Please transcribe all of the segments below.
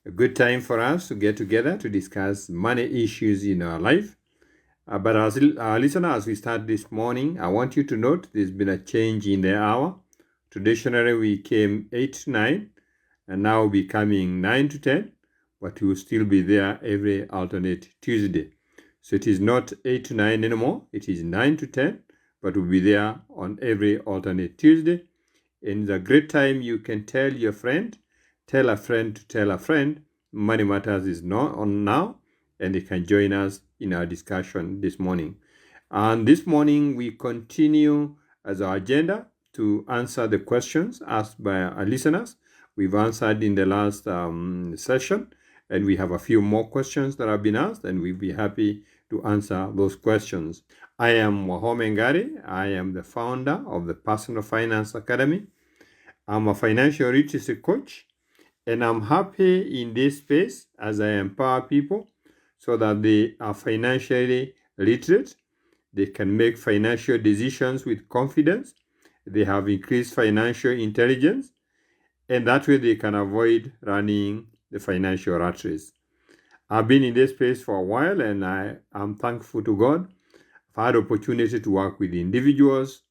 a good time for us to get together to discuss money issues in our life. But as our listener, as we start this morning, I want you to note there's been a change in the hour. Traditionally, we came 8 to 9, and now we're coming 9 to 10, but we will still be there every alternate Tuesday. So it is not 8 to 9 anymore, it is 9 to 10, but we'll be there on every alternate Tuesday. And it's a great time you can tell your friend, tell a friend to tell a friend, Money Matters is not on now, and they can join us in our discussion this morning. And this morning, we continue as our agenda to answer the questions asked by our listeners. We've answered in the last session, and we have a few more questions that have been asked, and we'll be happy to answer those questions. I am Wahome Ngari. I am the founder of the Personal Finance Academy. I'm a financial literacy coach, and I'm happy in this space as I empower people so that they are financially literate. They can make financial decisions with confidence. They have increased financial intelligence, and that way they can avoid running the financial rat race. I've been in this space for a while, and I am thankful to God. I've had opportunity to work with individuals,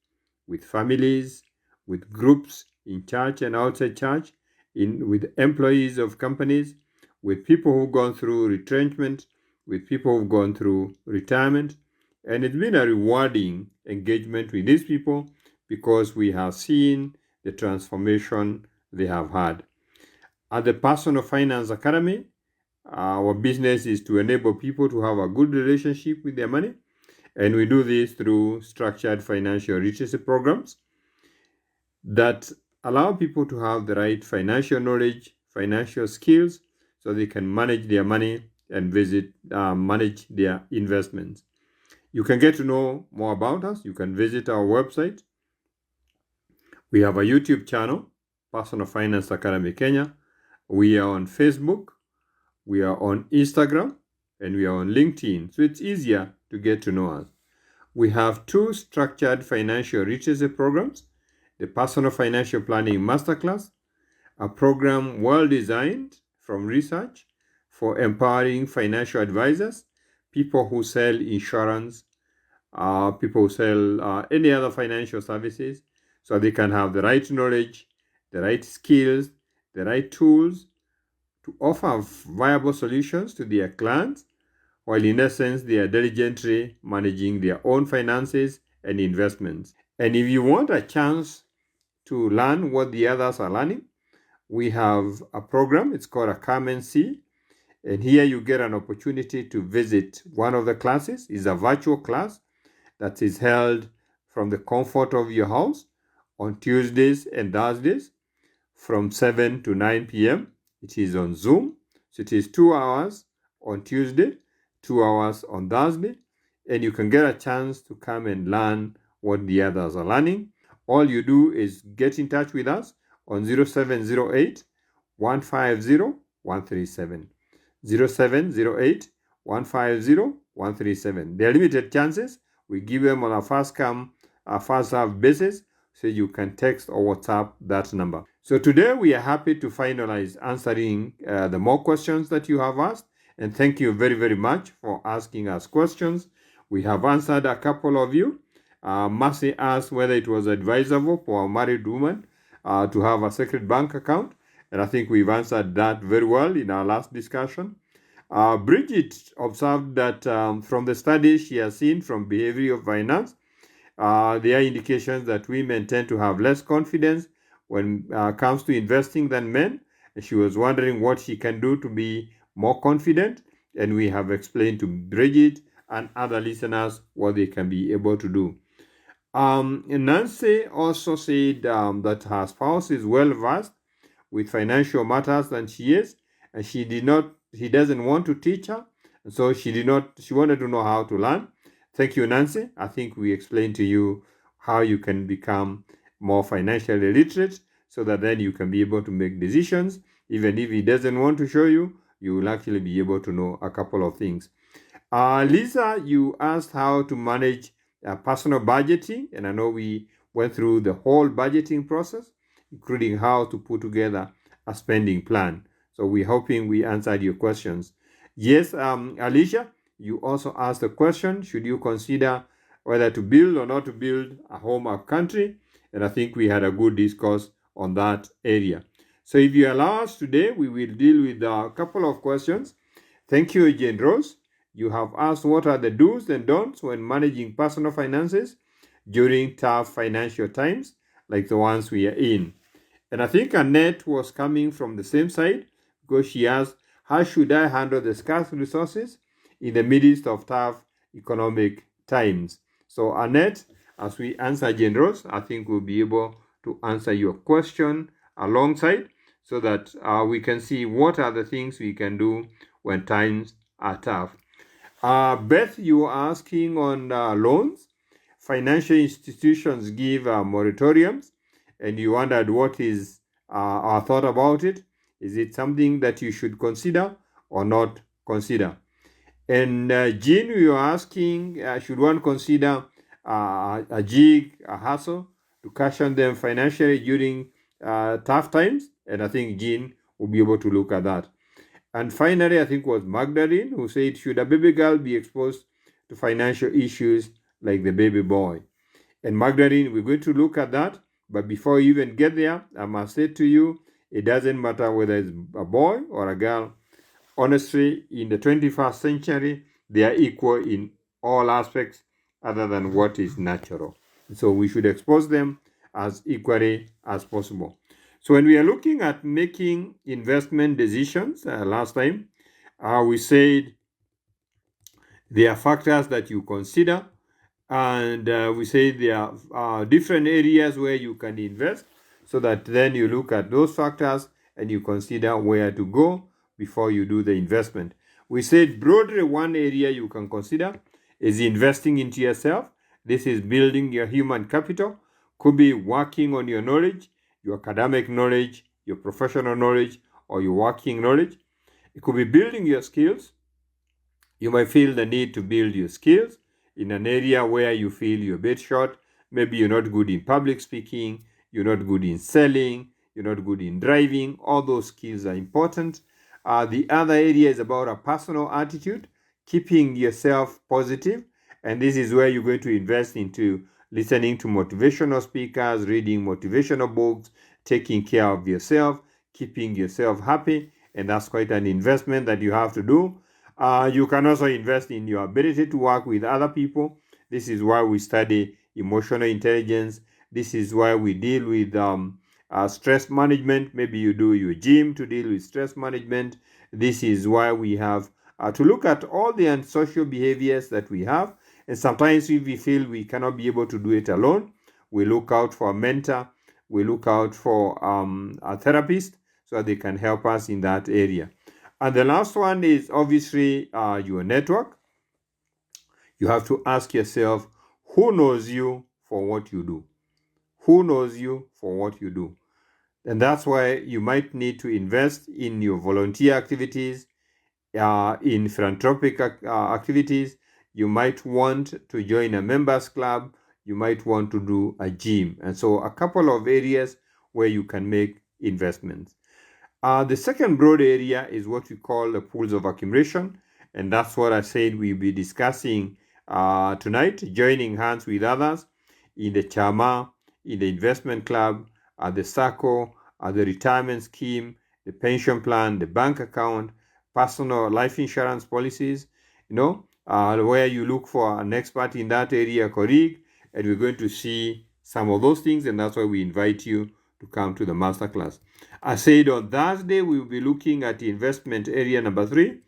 with families, with groups in church and outside church, with employees of companies, with people who've gone through retrenchment, with people who've gone through retirement. And it's been a rewarding engagement with these people because we have seen the transformation they have had. At the Personal Finance Academy, our business is to enable people to have a good relationship with their money. And we do this through structured financial literacy programs that allow people to have the right financial knowledge, financial skills, so they can manage their money and manage their investments. You can get to know more about us. You can visit our website. We have a YouTube channel, Personal Finance Academy Kenya. We are on Facebook. We are on Instagram. And we are on LinkedIn. So it's easier to get to know us. We have 2 structured financial literacy programs. The Personal Financial Planning Masterclass, a program well designed from research for empowering financial advisors, people who sell insurance, people who sell any other financial services, so they can have the right knowledge, the right skills, the right tools to offer viable solutions to their clients, while in essence they are diligently managing their own finances and investments. And if you want a chance to learn what the others are learning, we have a program. It's called a Come and See. And here you get an opportunity to visit one of the classes. It's a virtual class that is held from the comfort of your house on Tuesdays and Thursdays from 7 to 9 p.m. It is on Zoom. So it is 2 hours on Tuesday, 2 hours on Thursday. And you can get a chance to come and learn what the others are learning. All you do is get in touch with us on 0708 150 137. 0708 150 137. There are limited chances. We give them on a first come, first serve basis, so you can text or WhatsApp that number. So today we are happy to finalize answering the more questions that you have asked. And thank you very, very much for asking us questions. We have answered a couple of you. Mercy asked whether it was advisable for a married woman to have a secret bank account. And I think we've answered that very well in our last discussion. Bridget observed that from the studies she has seen from behavioral finance, there are indications that women tend to have less confidence when it comes to investing than men. And she was wondering what she can do to be more confident. And we have explained to Bridget and other listeners what they can be able to do. Nancy also said that her spouse is well versed with financial matters than she is, and he doesn't want to teach her, and so she wanted to know how to learn. Thank you, Nancy. I think we explained to you how you can become more financially literate so that then you can be able to make decisions. Even if he doesn't want to show you, you will actually be able to know a couple of things. Lisa, you asked how to manage personal budgeting, and I know we went through the whole budgeting process, including how to put together a spending plan. So we're hoping we answered your questions. Yes, Alicia, you also asked the question, should you consider whether to build or not to build a home or country? And I think we had a good discourse on that area. So if you allow us today, we will deal with a couple of questions. Thank you, Jane Rose. You have asked what are the do's and don'ts when managing personal finances during tough financial times like the ones we are in. And I think Annette was coming from the same side because she asked, how should I handle the scarce resources in the midst of tough economic times? So Annette, as we answer Jane Rose, I think we'll be able to answer your question alongside so that we can see what are the things we can do when times are tough. Beth, you were asking on loans. Financial institutions give moratoriums, and you wondered what is our thought about it. Is it something that you should consider or not consider? And Jean, you were asking, should one consider a jig, a hustle to cushion them financially during tough times? And I think Jean will be able to look at that. And finally, I think it was Magdalene who said, should a baby girl be exposed to financial issues like the baby boy? And Magdalene, we're going to look at that. But before you even get there, I must say to you, it doesn't matter whether it's a boy or a girl. Honestly, in the 21st century, they are equal in all aspects other than what is natural. So we should expose them as equally as possible. So when we are looking at making investment decisions, last time, we said there are factors that you consider, and we say there are different areas where you can invest, so that then you look at those factors and you consider where to go before you do the investment. We said broadly one area you can consider is investing into yourself. This is building your human capital. Could be working on your knowledge, your academic knowledge, your professional knowledge, or your working knowledge. It could be building your skills. You might feel the need to build your skills in an area where you feel you're a bit short. Maybe you're not good in public speaking, you're not good in selling, you're not good in driving. All those skills are important. The other area is about a personal attitude, keeping yourself positive. And this is where you're going to invest into listening to motivational speakers, reading motivational books, taking care of yourself, keeping yourself happy. And that's quite an investment that you have to do. You can also invest in your ability to work with other people. This is why we study emotional intelligence. This is why we deal with stress management. Maybe you do your gym to deal with stress management. This is why we have to look at all the antisocial behaviors that we have. And sometimes if we feel we cannot be able to do it alone, we look out for a mentor. We look out for a therapist so that they can help us in that area. And the last one is obviously your network. You have to ask yourself, who knows you for what you do? Who knows you for what you do? And that's why you might need to invest in your volunteer activities, in philanthropic activities. You might want to join a members club. You might want to do a gym. And so a couple of areas where you can make investments. The second broad area is what we call the pools of accumulation, and that's what I said we'll be discussing tonight, joining hands with others in the Chama, in the investment club, at the SACCO, at the retirement scheme, the pension plan, the bank account, personal life insurance policies, where you look for an expert in that area, colleague, and we're going to see some of those things, and that's why we invite you to come to the masterclass. I said on Thursday, we will be looking at the investment area number 3.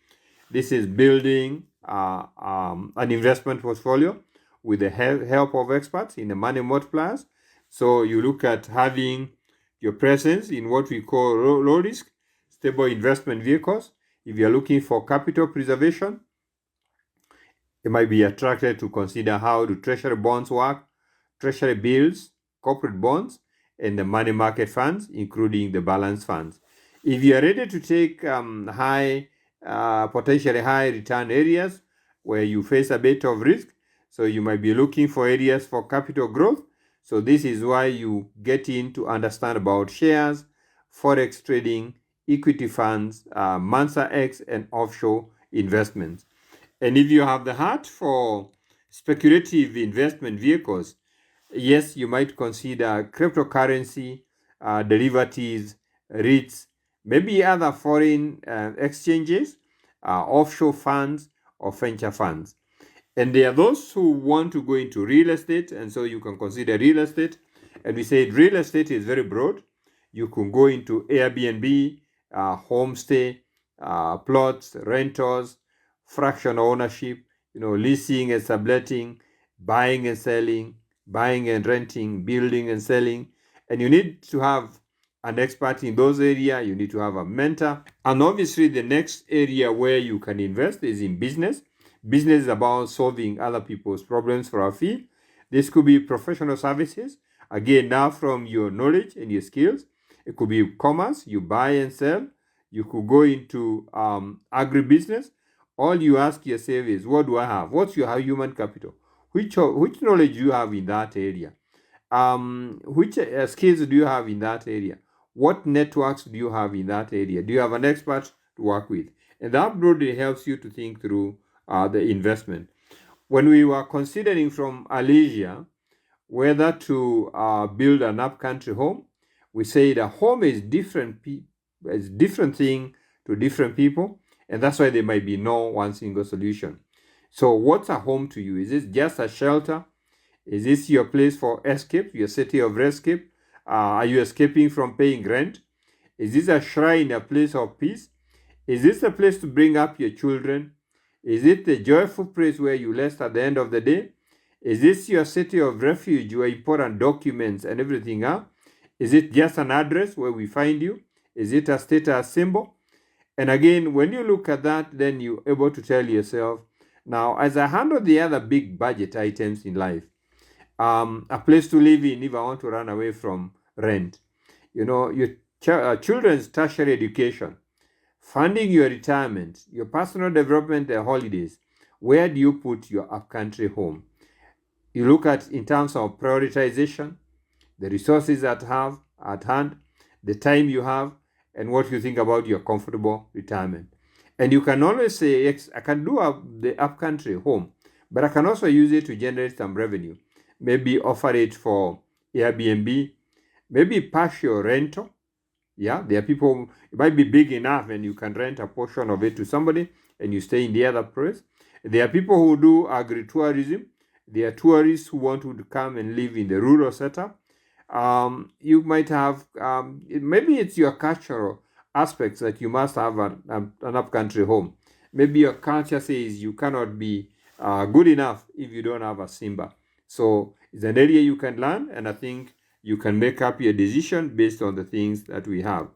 This is building an investment portfolio with the help of experts in the money multipliers. So you look at having your presence in what we call low risk, stable investment vehicles. If you're looking for capital preservation, you might be attracted to consider how do treasury bonds work, treasury bills, corporate bonds, and the money market funds, including the balance funds. If you are ready to take potentially high return areas where you face a bit of risk, so you might be looking for areas for capital growth. So this is why you get in to understand about shares, forex trading, equity funds, Mansa X, and offshore investments. And if you have the heart for speculative investment vehicles, yes, you might consider cryptocurrency, derivatives, REITs, maybe other foreign exchanges, offshore funds, or venture funds. And there are those who want to go into real estate, and so you can consider real estate. And we said real estate is very broad. You can go into Airbnb, homestay, plots, rentals, fractional ownership, leasing and subletting, buying and selling, buying and renting, building and selling. And you need to have an expert in those areas. You need to have a mentor. And obviously, the next area where you can invest is in business. Business is about solving other people's problems for a fee. This could be professional services. Again, now from your knowledge and your skills. It could be commerce, you buy and sell. You could go into agribusiness. All you ask yourself is, what do I have? What's your human capital? Which knowledge do you have in that area? Which skills do you have in that area? What networks do you have in that area? Do you have an expert to work with? And that broadly helps you to think through the investment. When we were considering from Malaysia whether to build an upcountry home, we said a home is different thing to different people, and that's why there might be no one single solution. So what's a home to you? Is it just a shelter? Is this your place for escape, your city of escape? Are you escaping from paying rent? Is this a shrine, a place of peace? Is this a place to bring up your children? Is it the joyful place where you rest at the end of the day? Is this your city of refuge where important documents and everything are? Is it just an address where we find you? Is it a status symbol? And again, when you look at that, then you're able to tell yourself, now, as I handle the other big budget items in life, a place to live in if I want to run away from rent, your children's tertiary education, funding your retirement, your personal development and holidays, where do you put your upcountry home? You look at in terms of prioritization, the resources at hand, the time you have, and what you think about your comfortable retirement. And you can always say, yes, I can do the upcountry home, but I can also use it to generate some revenue. Maybe offer it for Airbnb, maybe partial rental. Yeah, there are people, it might be big enough and you can rent a portion of it to somebody and you stay in the other place. There are people who do agritourism. There are tourists who want to come and live in the rural setup. You might have, maybe it's your cultural aspects that you must have an upcountry home. Maybe your culture says you cannot be good enough if you don't have a Simba. So it's an area you can learn, and I think you can make up your decision based on the things that we have.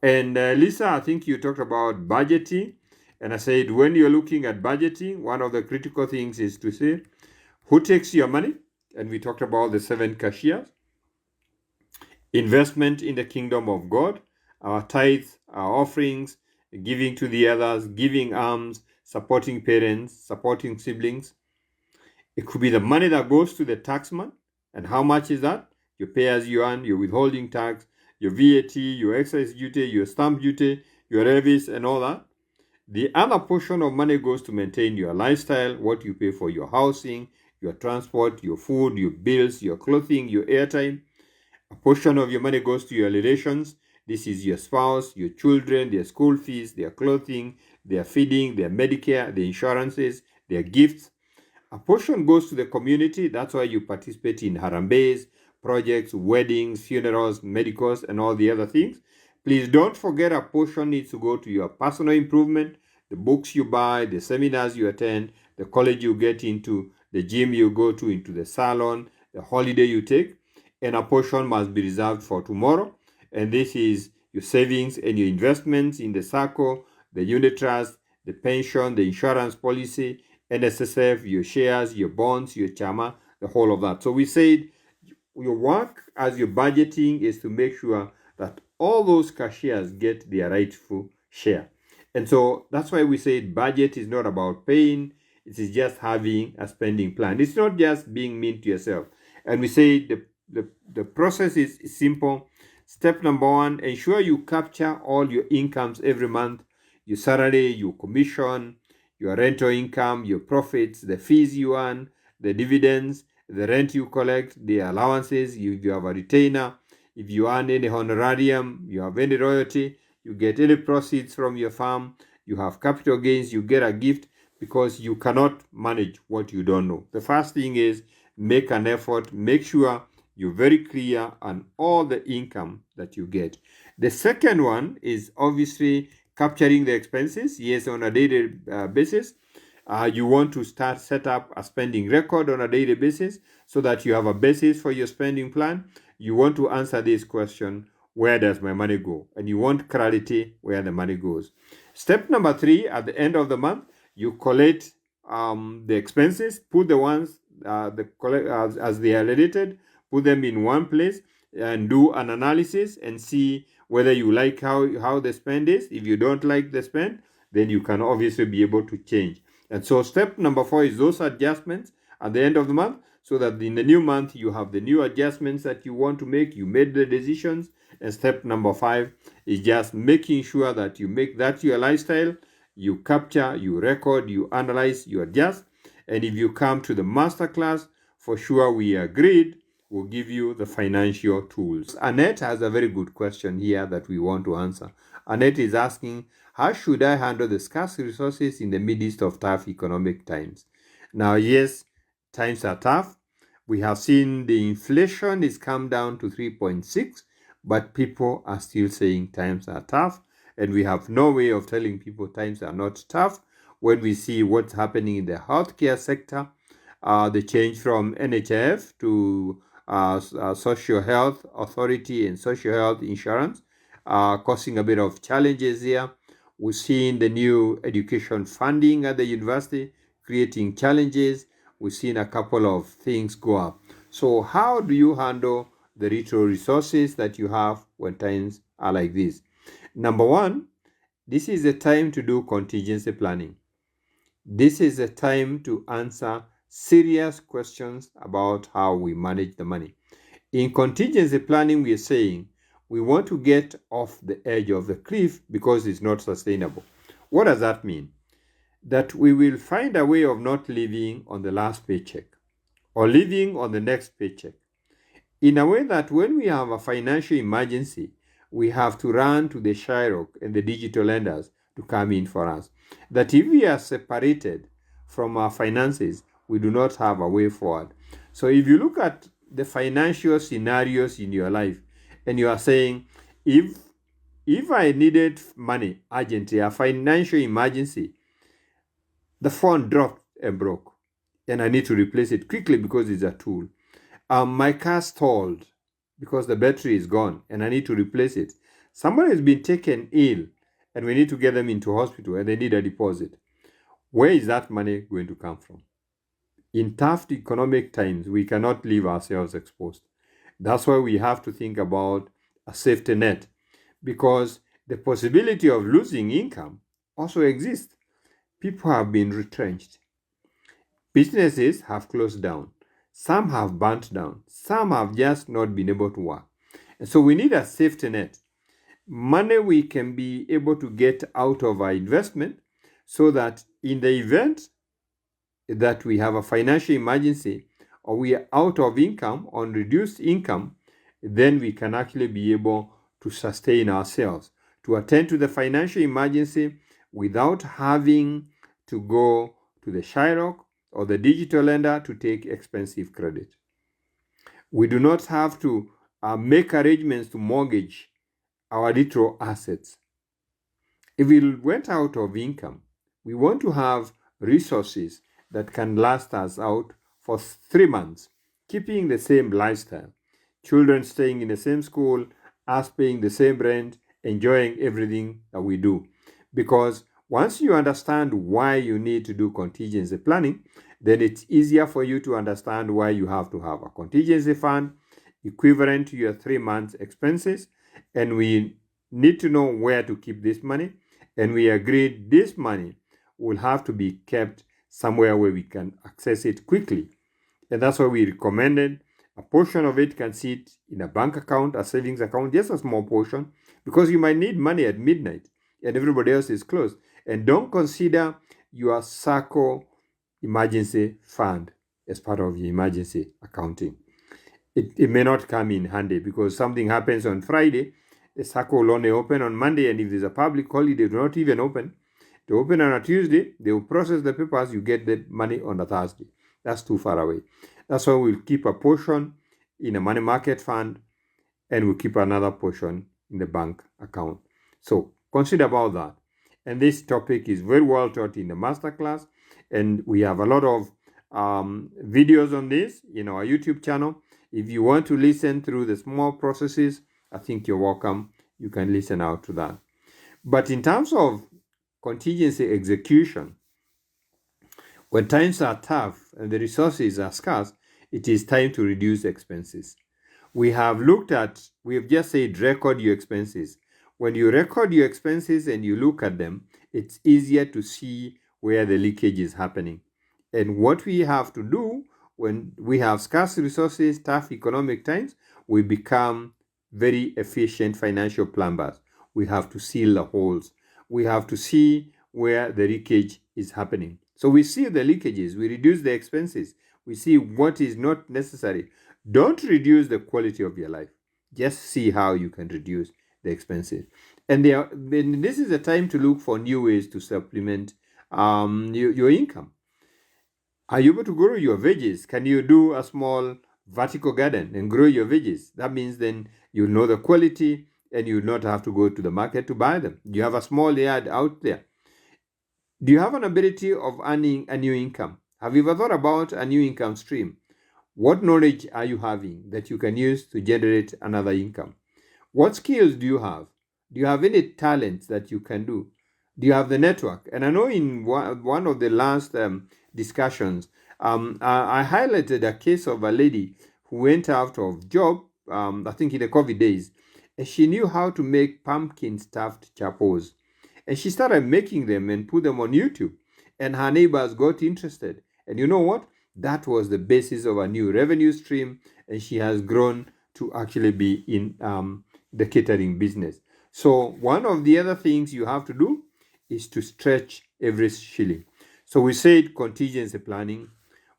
And Lisa, I think you talked about budgeting. And I said, when you're looking at budgeting, one of the critical things is to say, who takes your money? And we talked about the 7 cashiers. Investment in the kingdom of God, our tithes, our offerings, giving to the others, giving alms, supporting parents, supporting siblings. It could be the money that goes to the taxman. And how much is that? You pay as you earn, your withholding tax, your VAT, your excise duty, your stamp duty, your levies, and all that. The other portion of money goes to maintain your lifestyle, what you pay for your housing, your transport, your food, your bills, your clothing, your airtime. A portion of your money goes to your relations. This is your spouse, your children, their school fees, their clothing, their feeding, their Medicare, their insurances, their gifts. A portion goes to the community. That's why you participate in Harambees, projects, weddings, funerals, medicals, and all the other things. Please don't forget a portion needs to go to your personal improvement, the books you buy, the seminars you attend, the college you get into, the gym you go to, into the salon, the holiday you take. And a portion must be reserved for tomorrow. And this is your savings and your investments in the SACCO, the unit trust, the pension, the insurance policy, NSSF, your shares, your bonds, your chama, the whole of that. So we said your work as your budgeting is to make sure that all those cashiers get their rightful share. And so that's why we said budget is not about paying, it is just having a spending plan. It's not just being mean to yourself. And we say the process is simple. Step number 1, ensure you capture all your incomes every month, your salary, your commission, your rental income, your profits, the fees you earn, the dividends, the rent you collect, the allowances, if you have a retainer, if you earn any honorarium, you have any royalty, you get any proceeds from your farm, you have capital gains, you get a gift, because you cannot manage what you don't know. The first thing is make an effort, make sure you're very clear on all the income that you get. The second one is obviously capturing the expenses. Yes, on a daily basis. You want to set up a spending record on a daily basis so that you have a basis for your spending plan. You want to answer this question, where does my money go? And you want clarity where the money goes. Step number 3, at the end of the month, you collect the expenses, put the ones as they are related, put them in one place and do an analysis and see whether you like how the spend is. If you don't like the spend, then you can obviously be able to change. And so step number 4 is those adjustments at the end of the month, so that in the new month you have the new adjustments that you want to make. You made the decisions. And step number 5 is just making sure that you make that your lifestyle. You capture, you record, you analyze, you adjust. And if you come to the masterclass, for sure we agreed, we'll give you the financial tools. Annette has a very good question here that we want to answer. Annette is asking, how should I handle the scarce resources in the midst of tough economic times? Now, yes, times are tough. We have seen the inflation is come down to 3.6, but people are still saying times are tough. And we have no way of telling people times are not tough when we see what's happening in the healthcare sector, the change from NHIF to Social Health Authority and Social Health Insurance, causing a bit of challenges here. We've seen the new education funding at the university creating challenges. We've seen a couple of things go up. So how do you handle the little resources that you have when times are like this? Number 1, this is the time to do contingency planning. This is the time to answer serious questions about how we manage the money. In contingency planning, we are saying we want to get off the edge of the cliff because it's not sustainable. What does that mean? That we will find a way of not living on the last paycheck or living on the next paycheck, in a way that when we have a financial emergency, we have to run to the Shyrock and the digital lenders to come in for us. That if we are separated from our finances, we do not have a way forward. So if you look at the financial scenarios in your life and you are saying, if I needed money urgently, a financial emergency, the phone dropped and broke, and I need to replace it quickly because it's a tool. My car stalled because the battery is gone and I need to replace it. Someone has been taken ill and we need to get them into hospital and they need a deposit. Where is that money going to come from? In tough economic times, we cannot leave ourselves exposed. That's why we have to think about a safety net, because the possibility of losing income also exists. People have been retrenched. Businesses have closed down. Some have burnt down. Some have just not been able to work. And so we need a safety net. Money we can be able to get out of our investment so that in the event that we have a financial emergency or we are out of income, on reduced income, then we can actually be able to sustain ourselves, to attend to the financial emergency without having to go to the Shyrock or the digital lender to take expensive credit. We do not have to make arrangements to mortgage our little assets. If we went out of income, we want to have resources that can last us out for 3 months, keeping the same lifestyle. Children staying in the same school, us paying the same rent, enjoying everything that we do. Because once you understand why you need to do contingency planning, then it's easier for you to understand why you have to have a contingency fund equivalent to your 3 months expenses. And we need to know where to keep this money. And we agreed this money will have to be kept somewhere where we can access it quickly. And that's why we recommended A portion of it can sit in a bank account, a savings account, just a small portion, because you might need money at midnight and everybody else is closed. And don't consider your SACCO emergency fund as part of your emergency accounting. It may not come in handy because something happens on Friday, the SACCO will only open on Monday, and if there's a public holiday, they do not even open. They open on a Tuesday, they will process the papers, you get the money on a Thursday. That's too far away. That's why we'll keep a portion in a money market fund and we'll keep another portion in the bank account. So consider about that. And this topic is very well taught in the masterclass, and we have a lot of videos on this in our YouTube channel. If you want to listen through the small processes, I think you're welcome. You can listen out to that. But in terms of contingency execution, when times are tough and the resources are scarce, it is time to reduce expenses. We have just said record your expenses. When you record your expenses and you look at them, it's easier to see where the leakage is happening. And what we have to do when we have scarce resources, tough economic times, we become very efficient financial plumbers. We have to seal the holes. We have to see where the leakage is happening. So we see the leakages, we reduce the expenses, we see what is not necessary. Don't reduce the quality of your life. Just see how you can reduce the expenses. And this is a time to look for new ways to supplement your income. Are you able to grow your veggies? Can you do a small vertical garden and grow your veggies? That means then you'll know the quality and you'll not have to go to the market to buy them. You have a small yard out there. Do you have an ability of earning a new income? Have you ever thought about a new income stream? What knowledge are you having that you can use to generate another income? What skills do you have? Do you have any talents that you can do? Do you have the network? And I know in one of the last discussions, I highlighted a case of a lady who went out of job, I think in the COVID days, and she knew how to make pumpkin stuffed chapos. And she started making them and put them on YouTube. And her neighbors got interested. And you know what? That was the basis of a new revenue stream. And she has grown to actually be in the catering business. So one of the other things you have to do is to stretch every shilling. So we said contingency planning,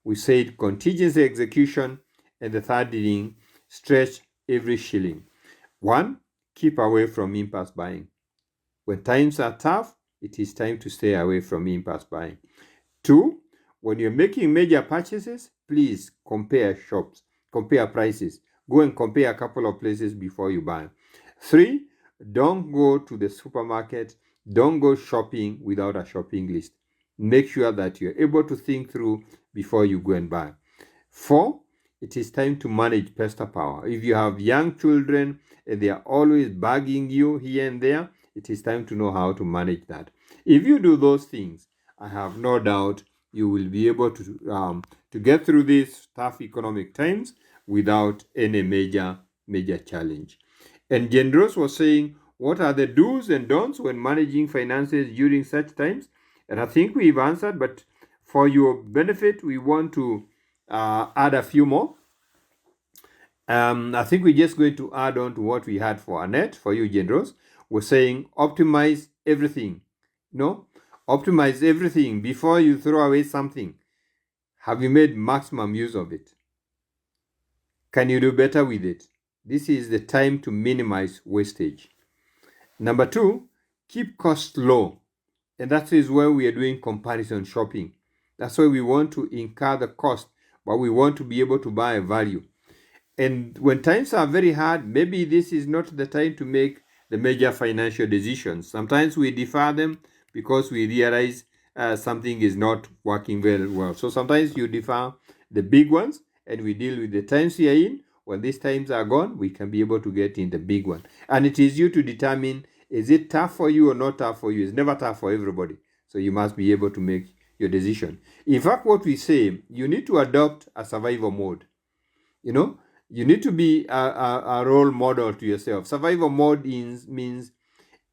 we said contingency execution, and the third thing, stretch every shilling. 1, keep away from impulse buying. When times are tough, it is time to stay away from impulse buying. 2, when you're making major purchases, please compare shops, compare prices. Go and compare a couple of places before you buy. 3, don't go to the supermarket. Don't go shopping without a shopping list. Make sure that you're able to think through before you go and buy. 4, it is time to manage pester power. If you have young children and they are always bugging you here and there, it is time to know how to manage that. If you do those things, I have no doubt you will be able to get through these tough economic times without any major challenge. And Gendros was saying, what are the do's and don'ts when managing finances during such times? And I think we've answered, but for your benefit, we want to add a few more. I think we're just going to add on to what we had for Annette, for you, Gendros. We're saying optimize everything. Optimize everything before you throw away something. Have you made maximum use of it? Can you do better with it? This is the time to minimize wastage. Number 2, keep costs low. And that is where we are doing comparison shopping. That's why we want to incur the cost, but we want to be able to buy value. And when times are very hard, maybe this is not the time to make the major financial decisions. Sometimes we defer them because we realize something is not working very well. So sometimes you defer the big ones and we deal with the times we are in. When these times are gone, we can be able to get in the big one. And it is you to determine, is it tough for you or not tough for you? It's never tough for everybody. So you must be able to make your decision. In fact, what we say, you need to adopt a survival mode. You need to be a role model to yourself. Survival mode means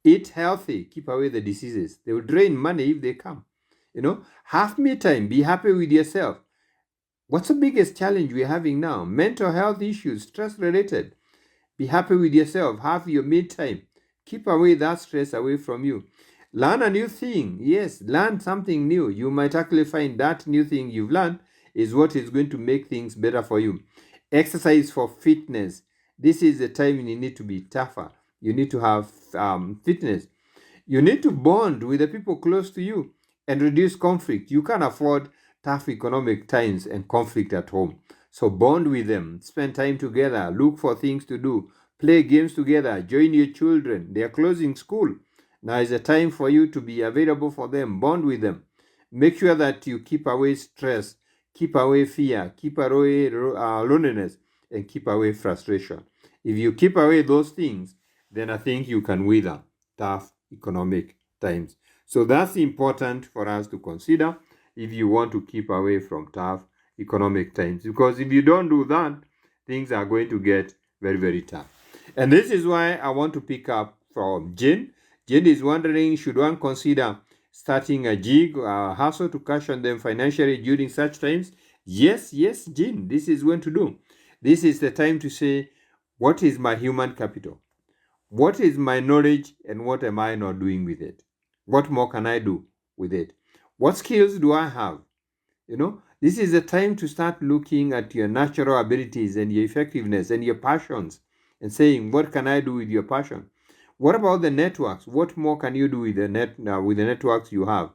eat healthy, keep away the diseases. They will drain money if they come. Have me time, be happy with yourself. What's the biggest challenge we're having now? Mental health issues, stress related. Be happy with yourself. Have your me time. Keep away that stress away from you. Learn a new thing. Yes, learn something new. You might actually find that new thing you've learned is what is going to make things better for you. Exercise for fitness. This is the time you need to be tougher. You need to have fitness. You need to bond with the people close to you and reduce conflict. You can't afford tough economic times and conflict at home. So bond with them, spend time together, look for things to do, play games together, join your children. They are closing school. Now is the time for you to be available for them, bond with them. Make sure that you keep away stress, keep away fear, keep away loneliness, and keep away frustration. If you keep away those things, then I think you can weather tough economic times. So that's important for us to consider if you want to keep away from tough economic times. Because if you don't do that, things are going to get very, very tough. And this is why I want to pick up from Jane. Jane is wondering, should one consider starting a gig or a hustle to cash on them financially during such times? Yes, yes, Jane, this is when to do. This is the time to say, what is my human capital? What is my knowledge and what am I not doing with it? What more can I do with it? What skills do I have? This is the time to start looking at your natural abilities and your effectiveness and your passions and saying, what can I do with your passion? What about the networks? What more can you do with the networks you have?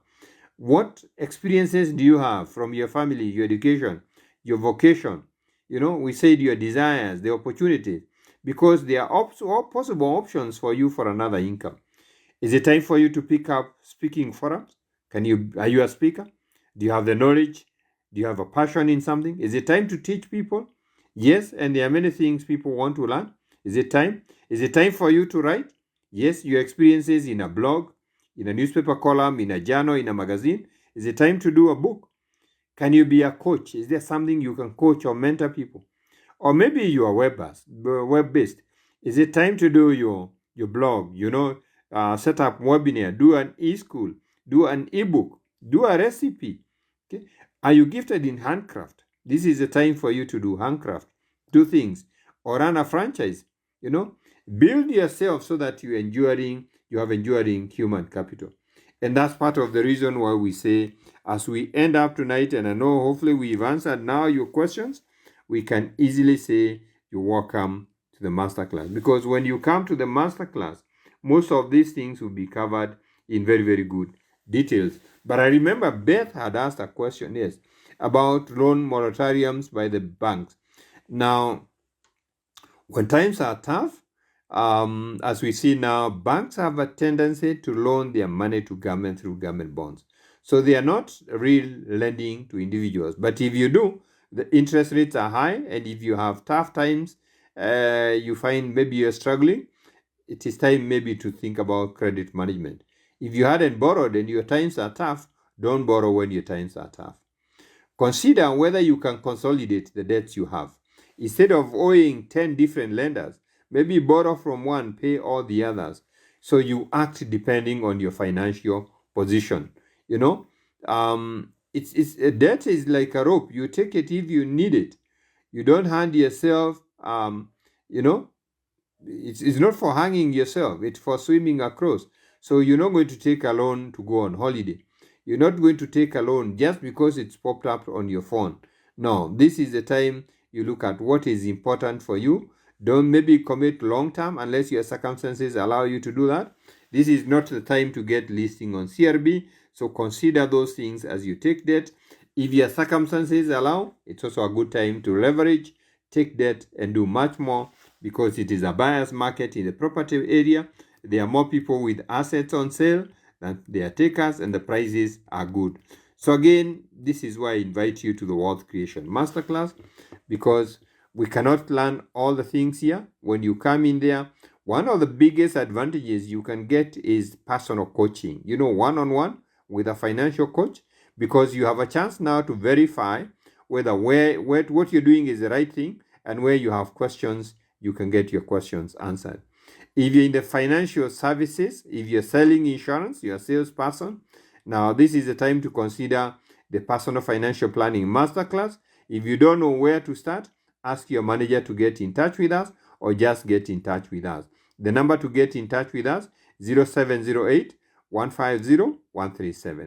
What experiences do you have from your family, your education, your vocation? We said your desires, the opportunities, because there are all possible options for you for another income. Is it time for you to pick up speaking forums? Are you a speaker? Do you have the knowledge? Do you have a passion in something? Is it time to teach people? Yes, and there are many things people want to learn. Is it time? Is it time for you to write? Yes, your experiences in a blog, in a newspaper column, in a journal, in a magazine. Is it time to do a book? Can you be a coach? Is there something you can coach or mentor people? Or maybe you are web-based. Is it time to do your blog? Set up webinar, do an e-school, do an e-book, do a recipe. Okay? Are you gifted in handcraft? This is the time for you to do handcraft, do things, or run a franchise. Build yourself so that you have enduring human capital. And that's part of the reason why we say, as we end up tonight, and I know hopefully we've answered now your questions, we can easily say you're welcome to the masterclass. Because when you come to the masterclass, most of these things will be covered in very, very good details. But I remember Beth had asked a question, yes, about loan moratoriums by the banks. Now, when times are tough, as we see now, banks have a tendency to loan their money to government through government bonds. So they are not real lending to individuals. But if you do, the interest rates are high, and if you have tough times, you find maybe you're struggling, it is time maybe to think about credit management. If you hadn't borrowed and your times are tough, don't borrow when your times are tough. Consider whether you can consolidate the debts you have. Instead of owing 10 different lenders, maybe borrow from one, pay all the others. So you act depending on your financial position. It's debt is like a rope. You take it if you need it. You don't hand yourself, it's not for hanging yourself. It's for swimming across. So you're not going to take a loan to go on holiday. You're not going to take a loan just because it's popped up on your phone. No, this is the time you look at what is important for you. Don't maybe commit long term unless your circumstances allow you to do that. This is not the time to get listing on CRB. So consider those things as you take debt. If your circumstances allow, it's also a good time to leverage, take debt, and do much more, because it is a buyer's market in the property area. There are more people with assets on sale than there are takers, and the prices are good. So again, this is why I invite you to the Wealth Creation Masterclass, because we cannot learn all the things here. When you come in there, one of the biggest advantages you can get is personal coaching, one-on-one with a financial coach, because you have a chance now to verify whether what you're doing is the right thing, and where you have questions, you can get your questions answered. If you're in the financial services, if you're selling insurance, you're a salesperson, now this is the time to consider the Personal Financial Planning Masterclass. If you don't know where to start, ask your manager to get in touch with us or just get in touch with us. The number to get in touch with us, 0708 150 137.